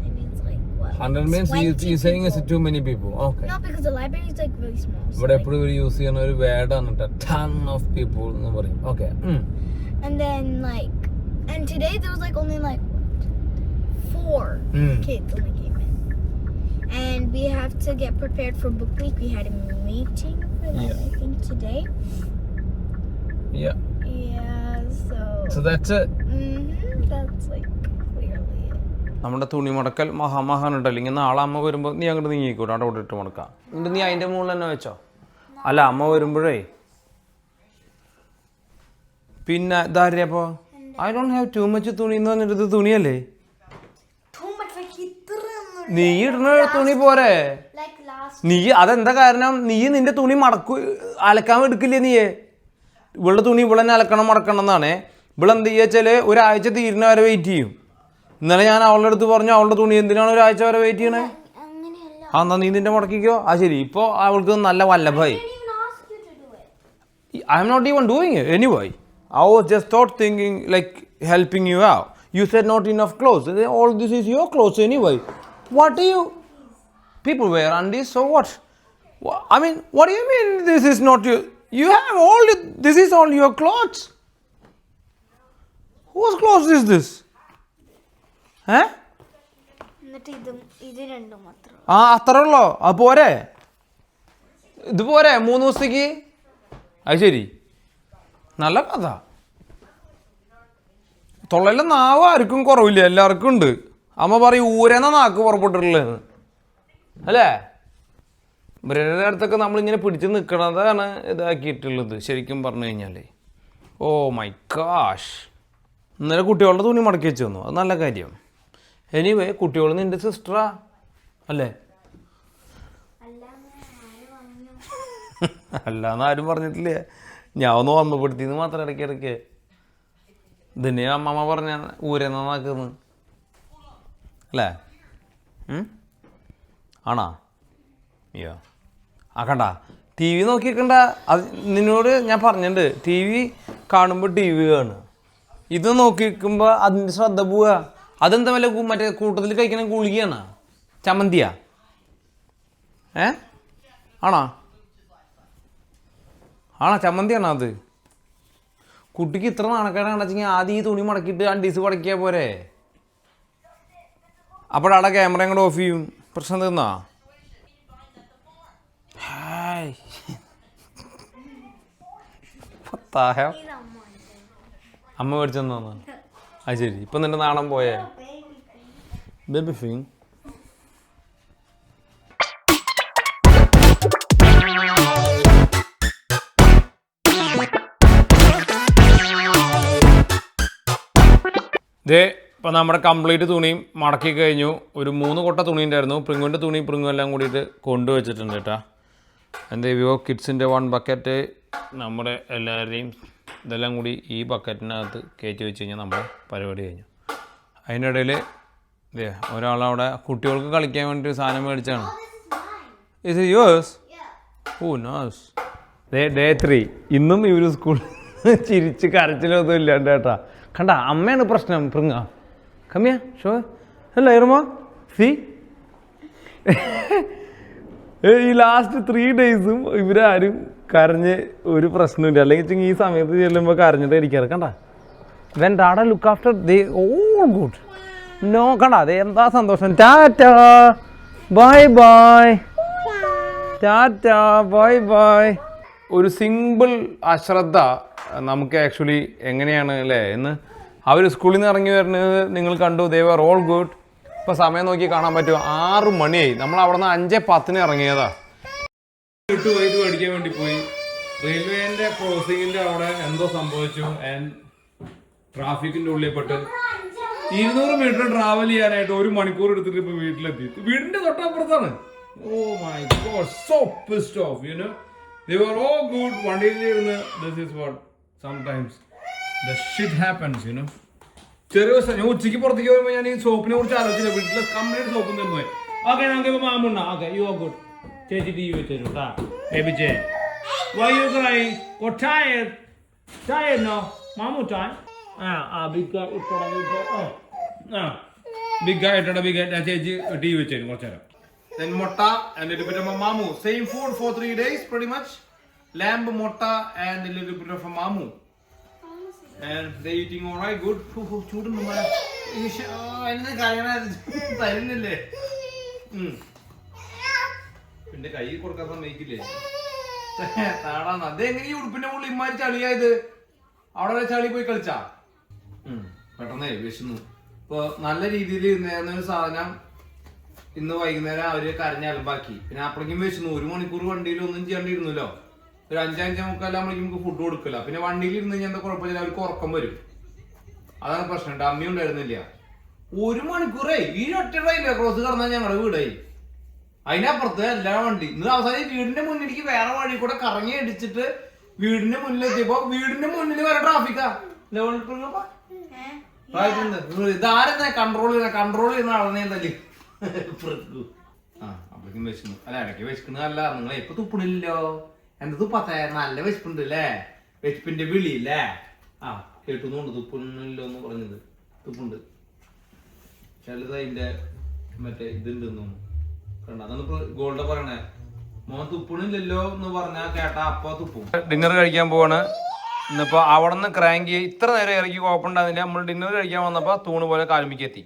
I mean it's like what? 100 means 20 you saying it's people. too many people. Okay. No, because the library is like really small. So ഇവിടെ like- എപ്പോഴും ഒരു use ചെയ്യുന്ന ഒരു വേർഡാണ് കേട്ടോ, ton of people എന്ന് പറയും. Okay. and then like and today there was like only like what? 4 kids only came in. And we have to get prepared for book week. We had a meeting for that, Yeah. I think today. Yeah. Yeah, So that's it. That's like clearly it. നമ്മുടെ തുണി മടക്കൽ മഹാമഹാനുണ്ടല്ലോ. ഇങ്ങനെ നാളെ അമ്മ വരുമ്പോൾ നീ അങ്ങോട്ട് നീങ്ങിക്കൂട്ടോ, അവിടെ ഇവിടെ ഇട്ട് മടക്കാം. എന്നിട്ട് നീ അതിൻ്റെ മുകളിൽ തന്നെ വെച്ചോ. അല്ല അമ്മ വരുമ്പോഴേ പിന്നെ ഇതാരേ അപ്പോൾ I don't have too much തുണി എന്ന് പറഞ്ഞിട്ട് ഇത് തുണിയല്ലേ? Too much like നീ ഇടുന്ന തുണി പോരെ. like last നീ അതെന്താ കാരണം? നീ നിന്റെ തുണി അലക്കാൻ എടുക്കില്ലേ നീയെ? ഇവളുടെ തുണി ഇവിടെ തന്നെ അലക്കണം മടക്കണം എന്നാണ്. ഇവളെന്ത് ചെയ്യാച്ചാൽ ഒരാഴ്ച തീരുന്ന വരെ വെയിറ്റ് ചെയ്യും. ഇന്നലെ ഞാൻ അവളുടെ അടുത്ത് പറഞ്ഞു അവളുടെ തുണി എന്തിനാണ് ഒരാഴ്ച വരെ വെയിറ്റ് ചെയ്യണേ? എന്നാ നീ നിന്റെ മടക്കിക്കോ. ആ ശരി, ഇപ്പോൾ അവൾക്ക് നല്ല വല്ലഭായി. I'm not even doing it anyway. I was just thought thinking like helping you out. You said not enough clothes. All this is your clothes anyway. What do you people wear undies? So what? I mean, what do you mean this is not your? You have all this is all your clothes. Whose clothes is this? Huh? എന്നിട്ട് ഇത് രണ്ടും മാത്രം. ആ അത്രേ ഉള്ളോ? അത് പോരെ? ഇത് പോരെ 3 ദിവസത്തേക്ക്? അത് ശരി, നല്ല കഥ. തൊള്ളയിലെ നാവ് ആർക്കും കുറവില്ല, എല്ലാവർക്കും ഉണ്ട്. അമ്മ പറയും ഊരെന്ന നാക്ക് പുറപ്പെട്ടിട്ടുള്ളത് അല്ലേ? ഇവരുടെ അടുത്തൊക്കെ നമ്മളിങ്ങനെ പിടിച്ച് നിൽക്കണതാണ് ഇതാക്കിയിട്ടുള്ളത് ശരിക്കും പറഞ്ഞു കഴിഞ്ഞാൽ. Oh my gosh. ഇന്നലെ കുട്ടികളുടെ തുണി മടക്കി വെച്ച് തന്നു, അത് നല്ല കാര്യം. എനിവേ കുട്ടികൾ നിൻ്റെ സിസ്റ്ററാ അല്ലേ? അല്ലാന്ന് ആരും പറഞ്ഞിട്ടില്ലേ. ഞാൻ ഒന്ന് ഓർമ്മപ്പെടുത്തിയെന്ന് മാത്രം ഇടയ്ക്കിടയ്ക്ക്. ഇതിനെ അമ്മമ്മ പറഞ്ഞ ഊരെന്നാ നാക്കുന്നു അല്ലേ? ആണോ? അയ്യോ ആ കണ്ട ടി വി നോക്കിക്കണ്ട. അത് നിന്നോട് ഞാൻ പറഞ്ഞിട്ടുണ്ട്, ടി വി കാണുമ്പോൾ ടി വി കാണുക, ഇത് നോക്കിക്കുമ്പോൾ അതിൻ്റെ ശ്രദ്ധ പോവുക. അതെന്താ വല്ല മറ്റേ കൂട്ടത്തിൽ കഴിക്കണ ഗുളികയാണ്? ചമ്മന്തിയാ? ആണോ? ആണോ ചമ്മന്തിയാണോ അത്? കുട്ടിക്ക് ഇത്ര നാണക്കേടാണ് വെച്ചെങ്കിൽ ആദ്യം ഈ തുണി മടക്കിയിട്ട് അണ്ടീസ് പടക്കിയാൽ പോരെ. അപ്പോഴവിടെ ക്യാമറയും കൂടെ ഓഫ് ചെയ്യും, പ്രശ്നം തീർന്നാ. ഹായ് അമ്മ മേടിച്ചു തന്നാ? അത് ശരി, ഇപ്പം നിന്റെ നാണം പോയേ ബേബി ഫിങ്. ഇതേ ഇപ്പം നമ്മുടെ കംപ്ലീറ്റ് തുണിയും മടക്കി കഴിഞ്ഞു. ഒരു 3 കൊട്ട തുണി ഉണ്ടായിരുന്നു. പ്രിങ്ങുവിൻ്റെ തുണി പ്രിങ്ങും എല്ലാം കൂടിയിട്ട് കൊണ്ടുവച്ചിട്ടുണ്ട് കേട്ടോ. എൻ്റെ വിവോ കിഡ്സിൻ്റെ 1 ബക്കറ്റ് നമ്മുടെ എല്ലാവരുടെയും ഇതെല്ലാം കൂടി ഈ ബക്കറ്റിനകത്ത് കയറ്റി വെച്ച് കഴിഞ്ഞാൽ നമ്മുടെ പരിപാടി കഴിഞ്ഞു. അതിൻ്റെ ഇടയിൽ ഇതേ ഒരാളവിടെ കുട്ടികൾക്ക് കളിക്കാൻ വേണ്ടി സാധനം മേടിച്ചാണ്. Is it yours? Oh nice. Day 3 ഇന്നും ഇവർ സ്കൂളിൽ ചിരിച്ച് കരച്ചിലൊന്നും ഇല്ലാണ്ട് കേട്ടാ. കണ്ട അമ്മയാണ് പ്രശ്നം. പ്രിങ്ങ കമ്മിയാ ഷോ അല്ല ഇറുമോ സി ഈ ലാസ്റ്റ് 3 ഡേയ്സും ഇവരാരും കരഞ്ഞ് ഒരു പ്രശ്നമില്ല. അല്ലെങ്കിൽ ഈ സമയത്ത് ചെല്ലുമ്പോൾ കരഞ്ഞിട്ട് ഇരിക്കാറ്. കണ്ട when dada look after they all good. No കണ്ട അതെ എന്താ സന്തോഷം. Tata bye bye, tata bye bye. ഒരു സിമ്പിൾ അശ്രദ്ധ നമുക്ക് ആക്ച്വലി എങ്ങനെയാണ് അല്ലേ എന്ന് അവർ സ്കൂളിൽ നിന്ന് ഇറങ്ങി വരുന്നത് നിങ്ങൾ കണ്ടു. They are all good. ഇപ്പോൾ സമയം നോക്കി കാണാൻ പറ്റും 6 മണിയായി. നമ്മൾ അവിടെ നിന്ന് 5:10 ഇറങ്ങിയതാ. ഇത് മേടിക്കാൻ വേണ്ടി പോയി. റെയിൽവേന്റെ ക്രോസിങ്ങിന്റെ അവിടെ എന്തോ സംഭവിച്ചു. ആൻഡ് ട്രാഫിക്കിന്റെ ഉള്ളിൽ പെട്ട് 200 മീറ്റർ ട്രാവൽ ചെയ്യാനായിട്ട് 1 മണിക്കൂർ എടുത്തിട്ട് ഇപ്പൊ വീട്ടിലെത്തി. വീടിന്റെ തൊട്ടപ്പുറത്താണ്. Oh my god, so pissed off. You know they were all good. വണ്ടിയിലിരുന്ന് this is what sometimes the shit happens, you know. ചെറിയ ഞാൻ ഉച്ചയ്ക്ക് പുറത്തേക്ക് പോകുമ്പോൾ ഞാൻ ഈ സോപ്പിനെ കുറിച്ച് ആലോചിച്ചില്ല. വീട്ടിലെ കംപ്ലീറ്റ് സോപ്പും തന്നു. ഓക്കെ നമുക്ക് ഇപ്പൊ മാമുണ്ട. Okay you are good. ചേച്ചി ടി വി വെച്ചു കേട്ടാ. ബേബി ചേ why you crying? Got tired? Tired no? മാമു tired? big guy ഇട്ടടാ. big guy ഇട്ടടാ. big guy ചേച്ചി ടി വി വെച്ചു കുറച്ചു നേരം. Then motta and a little bit of a mamu. Same food for 3 days pretty much. Lamb, motta and a little bit of a mamu. And they eating alright, good. Children, പിന്നെ കൈ കൊടുക്കാൻ സമ്മതിക്കില്ലേ? താടാന്ന് അതെങ്ങനെ ഈ ഉടുപ്പിന്റെ മുകളിൽ ഇമാരി ചളിയായത്? അവിടെ ചളി പോയി കളിച്ചാ പെട്ടെന്നേ വിശന്നു. ഇപ്പൊ നല്ല രീതിയിൽ നേർന്ന ഒരു സാധനം ഇന്ന് വൈകുന്നേരം അവര് കരഞ്ഞലമ്പാക്കി. പിന്നെ അപ്പോഴേക്കും വിശന്നു. 1 മണിക്കൂർ വണ്ടിയിൽ ഒന്നും ചെയ്യേണ്ടിയിരുന്നല്ലോ. ഒരു 5-5:45 നമുക്ക് ഫുഡ് കൊടുക്കില്ല. പിന്നെ വണ്ടിയിൽ ഇരുന്ന് കഴിഞ്ഞാൽ എന്താ കുഴപ്പമില്ല, അവർക്ക് ഉറക്കം വരും. അതാണ് പ്രശ്നം. ഡമ്മി ഉണ്ടായിരുന്നില്ല. 1 മണിക്കൂറേ ഈ ഒറ്റ ട്രെയിനില്ല ക്രോസ് കടന്നാൽ ഞങ്ങളുടെ വീടായി. അതിനപ്പുറത്ത് എല്ലാ വണ്ടി. ഇന്ന് അവസാനം വീടിന്റെ മുന്നിലേക്ക് വേറെ വഴി കൂടെ കറങ്ങി അടിച്ചിട്ട് വീടിന്റെ മുന്നിലെത്തിയപ്പോ വീടിന്റെ മുന്നിൽ വരെ ട്രാഫിക്കാ. ഇതാരെന്താ കൺട്രോൾ ചെയ്യുന്ന ആളെന്നെ തല്ലി. അപ്പോഴേക്കും വിശന്നു. അല്ല ഇടയ്ക്ക് വിശക്കുന്നതല്ല, നിങ്ങൾ എപ്പൊ തുപ്പണില്ലോ. എന്താ തുപ്പത്തെ? നല്ല വിശപ്പുണ്ട് അല്ലേ? വിശപ്പിന്റെ വിളി അല്ലേ? കേട്ടുന്നുണ്ട് തുപ്പണില്ലോ എന്ന് പറഞ്ഞത്. തുപ്പുണ്ട്. ചിലത് അതിന്റെ മറ്റേ ഇതുണ്ടെന്നു കണ്ട. അതാണ് ഇപ്പൊ ഗോൾഡ് പറയണേ. മോൻ തുപ്പണില്ലല്ലോ എന്ന് പറഞ്ഞാ കേട്ടാ അപ്പ തുപ്പും. ഡിന്നർ കഴിക്കാൻ പോവാണ്. ഇന്നിപ്പോ അവിടെ നിന്ന് ക്രാങ്ക് ഇത്ര നേരം ഇറക്കി കുഴപ്പമുണ്ടാകുന്നില്ല. നമ്മൾ ഡിന്നർ കഴിക്കാൻ വന്നപ്പോ തൂണ് പോലെ കാലുമിക്കെത്തി.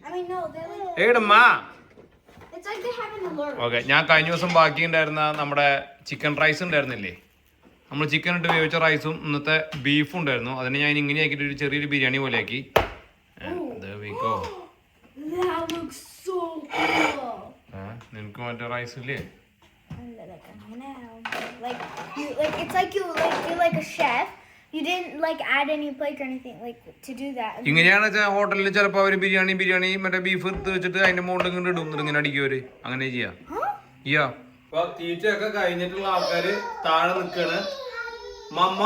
ഏടമ്മാ ഓക്കെ. ഞാൻ കഴിഞ്ഞ ദിവസം ബാക്കി ഉണ്ടായിരുന്ന നമ്മുടെ ചിക്കൻ റൈസ് ഉണ്ടായിരുന്നില്ലേ, നമ്മൾ ചിക്കൻ ഇട്ട് വേവിച്ച റൈസും ഇന്നത്തെ ബീഫും ഉണ്ടായിരുന്നു. അതിനെ ഞാൻ ഇങ്ങനെ ആക്കിയിട്ട് ഒരു ചെറിയൊരു ബിരിയാണി പോലെ ആക്കി. നിനക്ക് മറ്റേ റൈസ് ഇല്ലേ? You didn't like add any plate or anything like to do that. ഇങ്ങനെയാണ് ഹോട്ടലിൽ ചിലപ്പോ അവര് ബിരിയാണി മറ്റേ ബീഫ് എടുത്ത് വെച്ചിട്ട് അതിന്റെ മുകളിൽ ഇങ്ങനെ ഇടും, ഇങ്ങനെ അടിക്കുവര്. അങ്ങനെ ചെയ്യാം. തീറ്റയൊക്കെ കഴിഞ്ഞിട്ടുള്ള ആൾക്കാര് താഴെ നിക്കാണ്. മമ്മ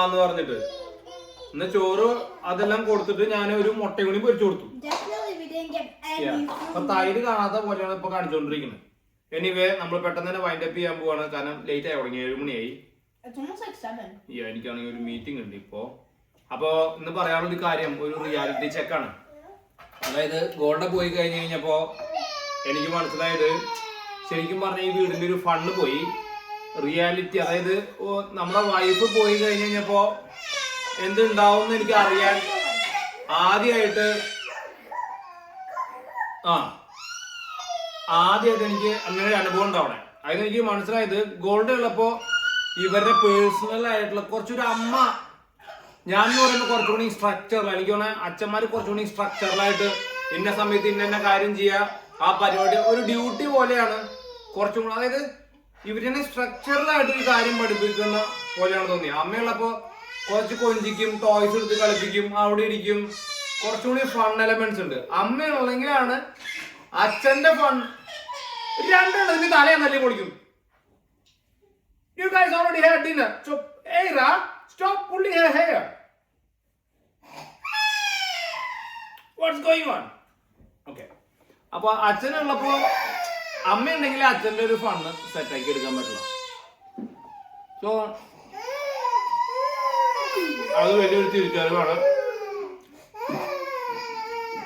എന്ന് പറഞ്ഞിട്ട് ഇന്ന് ചോറ് അതെല്ലാം കൊടുത്തിട്ട് ഞാൻ ഒരു മുട്ട കൂടി പൊരിച്ചു കൊടുത്തു. അപ്പൊ തൈര് കാണാത്ത പോലെയാണ് ഇപ്പൊ കാണിച്ചോണ്ടിരിക്കുന്നത്. എനിവേ നമ്മൾ പെട്ടെന്ന് തന്നെ വൈൻഡ് അപ്പ് ചെയ്യാൻ പോവാണ്. കാരണം ലേറ്റ് ആയി തുടങ്ങി. 7 മണിയായി. എനിക്കാണെങ്കിൽ ഒരു മീറ്റിംഗ് ഉണ്ട് ഇപ്പോ. അപ്പൊ ഇന്ന് പറയാനുള്ളൊരു കാര്യം ഒരു റിയാലിറ്റി ചെക്കാണ്. അതായത് ഗോൾഡ് പോയി കഴിഞ്ഞ് കഴിഞ്ഞപ്പോ എനിക്ക് മനസ്സിലായത് ശരിക്കും പറഞ്ഞ ഈ വീടിന്റെ ഒരു ഫണ്ട് പോയി. റിയാലിറ്റി അതായത് നമ്മുടെ വൈഫ് പോയി കഴിഞ്ഞ് കഴിഞ്ഞപ്പോ എന്തുണ്ടാവും എനിക്ക് അറിയാൻ ആദ്യമായിട്ട് എനിക്ക് അങ്ങനെ ഒരു അനുഭവം ഉണ്ടാവണേ. അതിനെനിക്ക് മനസ്സിലായത് ഗോൾഡ് ഉള്ളപ്പോ ഇവരുടെ പേഴ്സണൽ ആയിട്ടുള്ള കുറച്ചൊരു അമ്മ, ഞാൻ എന്ന് പറയുമ്പോൾ കുറച്ചുകൂടി സ്ട്രക്ചറൽ, എനിക്ക് തോന്നുന്നത് അച്ഛന്മാര് കുറച്ചുകൂടി സ്ട്രക്ചറലായിട്ട് ഇന്ന സമയത്ത് ഇന്ന കാര്യം ചെയ്യുക, ആ പരിപാടി ഒരു ഡ്യൂട്ടി പോലെയാണ് കുറച്ചും കൂടെ. അതായത് ഇവരെന്നെ സ്ട്രക്ചറലായിട്ട് ഒരു കാര്യം പഠിപ്പിക്കുന്ന പോലെയാണ് തോന്നിയത്. അമ്മയുള്ളപ്പോ കുറച്ച് കൊഞ്ചിക്കും, ടോയ്സ് എടുത്ത് കളിപ്പിക്കും, അവിടെ ഇരിക്കും, കുറച്ചുകൂടി ഫൺ എലമെന്റ്സ് ഉണ്ട്. അമ്മയുള്ളെങ്കിലാണ് അച്ഛന്റെ ഫൺ. രണ്ടെണ്ണത്തിന് തലയെ നല്ല പൊളിക്കും. You guys already had dinner. So, Era, stop pulling her hair. What's going on? Okay. അപ്പൊ അച്ഛനുള്ളപ്പോ അമ്മയുണ്ടെങ്കിൽ അച്ഛൻ്റെ ഒരു ഫണ്ട് സെറ്റാക്കി എടുക്കാൻ പറ്റില്ല. സോ അത് വലിയൊരു തിരിച്ചറിവാണ്.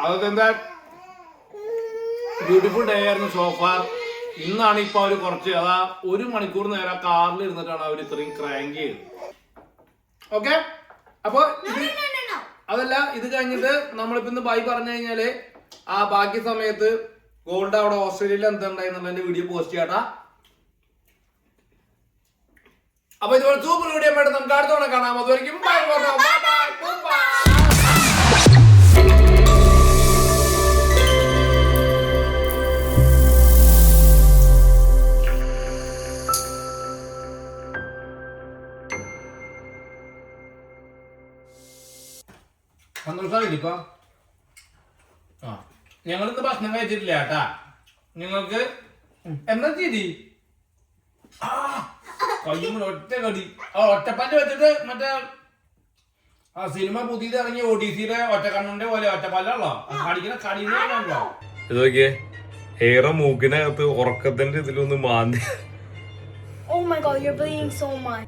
അതൊക്കെ എന്താ ബ്യൂട്ടിഫുൾ ഡേ ആയിരുന്നു സോഫാർ. ഇന്നാണ് ഇപ്പൊ അവര് കുറച്ച് 1 മണിക്കൂർ നേരം കാറിൽ ഇരുന്നിട്ടാണ് അവർ ഇത്രയും ക്രാങ്ക് ചെയ്തത്. ഓക്കെ. അപ്പൊ അതല്ല, ഇത് കഴിഞ്ഞിട്ട് നമ്മളിപ്പോ ഇന്ന് ബൈ പറഞ്ഞു കഴിഞ്ഞാല് ബാക്കി സമയത്ത് ഗോൾഡ് അവിടെ ഓസ്ട്രേലിയയിൽ എന്തുണ്ടായിരുന്നുള്ളതിന്റെ വീഡിയോ പോസ്റ്റ് ചെയ്യാട്ടാ. അപ്പൊ ഇതുപോലെ സൂപ്പർ വീഡിയോ ആയിട്ട് നമുക്ക് അടുത്തോടെ കാണാം. അതുവരെയും ബൈ. സന്തോഷമായില്ലിപ്പോ? ആ, ഞങ്ങളിന്ന് ഭക്ഷണം കഴിച്ചിട്ടില്ല കേട്ടാ. നിങ്ങൾക്ക് എന്താ ചെയ്തി? കയ്യുമ്പോൾ ഒറ്റ കടി. ഒറ്റപ്പല്ല് വെച്ചിട്ട് മറ്റേ ആ സിനിമ പുതിയത് ഇറങ്ങിയ ODC-യുടെ ഒറ്റക്കണ്ണന്റെ പോലെ ഒറ്റപ്പല്ലോ കടിക്കുന്ന കടിയോ. ഇത് നോക്കിയേ, ഏറെ മൂക്കിനകത്ത് ഉറക്കത്തിന്റെ ഇതിലൊന്ന് മാന്തി. Oh my god, you're bleeding so much.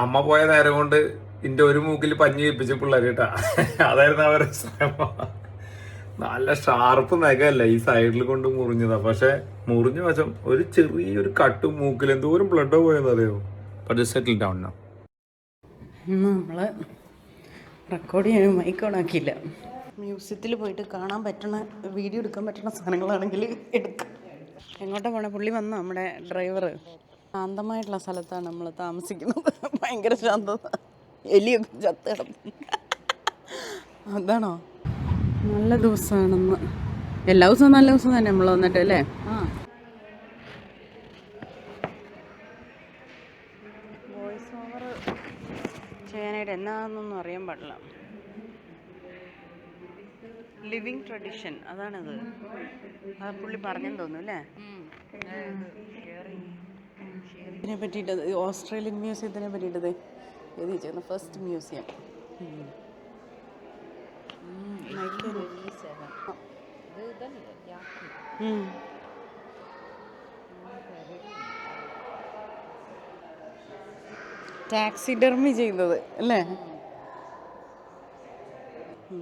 അമ്മ പോയ നേരം കൊണ്ട് ഇന്റെ ഒരു മൂക്കിൽ പഞ്ഞി ഏൽപ്പിച്ച പിള്ളേര് കേട്ടാ. അതായിരുന്നു അവരുടെ ശ്രമം. നല്ല ഷാർപ്പ് നഖല്ല ഈ സൈഡിൽ കൊണ്ട് മുറിഞ്ഞതാ. പക്ഷെ മുറിഞ്ഞ വശം ഒരു ചെറിയൊരു കട്ടും മൂക്കിൽ എന്തോരം ബ്ലഡോ പോയെന്നറിയോ. പക്ഷെ സെറ്റിൽ ഡൗൺ ആണ്. നമ്മൾ റെക്കോർഡ് ചെയ്യാൻ മൈക്ക് ഓൺ ആക്കിയില്ല. മ്യൂസിയത്തിൽ പോയിട്ട് കാണാൻ പറ്റണ വീഡിയോ എടുക്കാൻ പറ്റുന്ന സാധനങ്ങളാണെങ്കിൽ എടുക്കാം. എങ്ങോട്ടാ പോണേ? പുള്ളി വന്നോ നമ്മുടെ ഡ്രൈവർ? ശാന്തമായിട്ടുള്ള സ്ഥലത്താണ് നമ്മൾ താമസിക്കുന്നത്. ഭയങ്കര ശാന്തത. എലിയൊക്കെ ചത്ത് കിടന്നു. അതാണോ? നല്ല ദിവസമാണെന്ന്. എല്ലാ ദിവസവും നല്ല ദിവസം തന്നെ നമ്മൾ വന്നിട്ട് അല്ലേ? വോയിസ് ഓവർ ചെയ്യാനായിട്ട് എന്നാന്നൊന്നും അറിയാൻ പാടില്ല. ലിവിങ് ട്രഡീഷൻ അതാണത്. അത് പുള്ളി പറഞ്ഞെന്ന് തോന്നുന്നു അല്ലേ? ഇതിനെ പറ്റിയിട്ടത് ഓസ്ട്രേലിയൻ മ്യൂസിയത്തിനെ പറ്റിയിട്ടത് എഴുതി ചെയ്യുന്ന ഫസ്റ്റ് മ്യൂസിയം. ടാക്സിഡെർമി ചെയ്തത് അല്ലേ?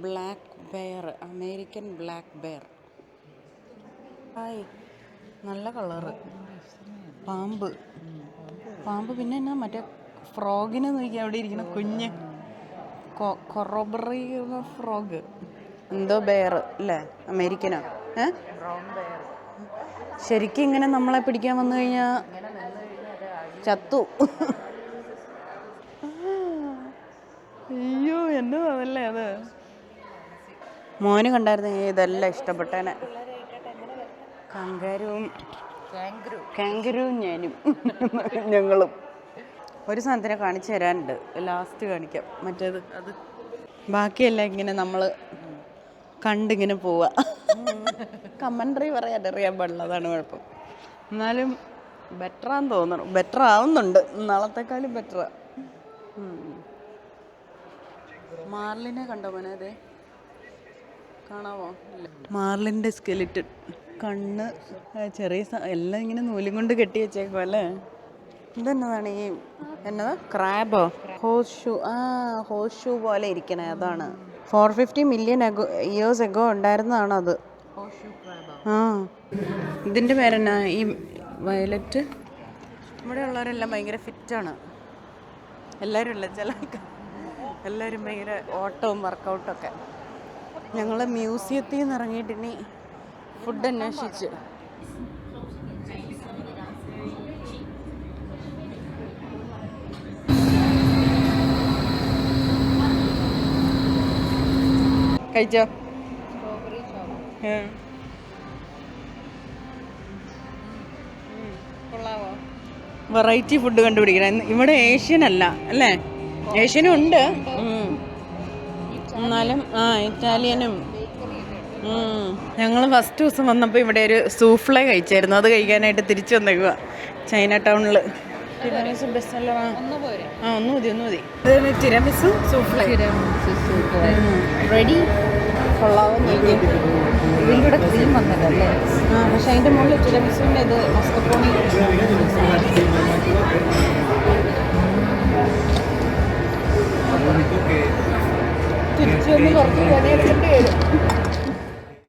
Black bear, American black bear. Hi, നല്ല കളറ്. പാമ്പ്, പാമ്പ്. പിന്നെ എന്നാ മറ്റേ ഫ്രോഗിനെ നോക്കി അവിടെ ഇരിക്കണം, കുഞ്ഞ് കൊറോബറി ഫ്രോഗ്. എന്തോ ബെയർ അല്ലേ? അമേരിക്കനാ? ശരിക്കും ഇങ്ങനെ നമ്മളെ പിടിക്കാൻ വന്നു കഴിഞ്ഞാൽ ചത്തു. അയ്യോ, എന്നതല്ലേ അത്? മോന് കണ്ടായിരുന്നു ഇതെല്ലാം ഇഷ്ടപ്പെട്ടേനെ. കാങ്കരുവും ഞാനും ഞങ്ങളും ഒരു സാധനത്തിനെ കാണിച്ചു തരാനുണ്ട്. ലാസ്റ്റ് കാണിക്കാം. മറ്റേത് അത് ബാക്കിയെല്ലാം ഇങ്ങനെ നമ്മൾ കണ്ടിങ്ങനെ പോവുക. കമൻട്രി പറയാനറിയാൻ പാടില്ല, അതാണ് കുഴപ്പം. എന്നാലും ബെറ്ററാന്ന് തോന്നണം. ബെറ്റർ ആവുന്നുണ്ട്, നാളത്തെക്കാളും ബെറ്ററാ. മാർലിനെ കണ്ടോ മോനെ? അതെ, കാണാമോ? മാർലിൻ്റെ സ്കെലിറ്റൻ. കണ്ണ് ചെറിയ എല്ലാം ഇങ്ങനെ നൂലും കൊണ്ട് കെട്ടി വെച്ചേക്കും അല്ലേ? ഇതെന്നതാണ് ഈ എന്നതാ? ക്രാബോ? ഹോസ് ഷൂ. ഹോസ് ഷൂ പോലെ ഇരിക്കണേ, അതാണ്. 450 മില്യൺ ഇയേഴ്സ് എഗോ ഉണ്ടായിരുന്നതാണ് അത്. ഇതിൻ്റെ പേരെന്നാ? ഈ വയലറ്റ്. ഇവിടെ ഉള്ളവരെല്ലാം ഭയങ്കര ഫിറ്റാണ്. എല്ലാവരും അല്ല, ചില എല്ലാവരും ഭയങ്കര ഓട്ടവും വർക്കൗട്ടൊക്കെ. ഞങ്ങൾ മ്യൂസിയത്തിൽ നിന്ന് ഇറങ്ങിയിട്ട് ഇനി ഫുഡ് അന്വേഷിച്ച്. കഴിച്ചോ? കൊള്ളാവോ? വെറൈറ്റി ഫുഡ് കണ്ടുപിടിക്കണം. ഇവിടെ ഏഷ്യൻ അല്ല അല്ലേ? ഏഷ്യനും ഉണ്ട്, എന്നാലും ഇറ്റാലിയനും. ഞങ്ങൾ ഫസ്റ്റ് ദിവസം വന്നപ്പോൾ ഇവിടെ ഒരു സൂഫ്ലെ കഴിച്ചായിരുന്നു. അത് കഴിക്കാനായിട്ട് തിരിച്ചു വന്നേക്കുക ചൈന ടൗണിൽ. തിരമിസു ബെസ്റ്റല്ലോ. ഒന്ന് മതി. Tiramisu സൂഫ്ലെ ready. കൊള്ളാവോ? ഇതിലൂടെ ക്രീം വന്നതല്ലേ? പക്ഷെ അതിൻ്റെ മുകളിൽ തിരമിസുവിൻ്റെ ഇത് മസ്കപ്പോണി. തിരിച്ചു വന്ന് കുറച്ച് പണിയെടുക്കേണ്ടി വരും.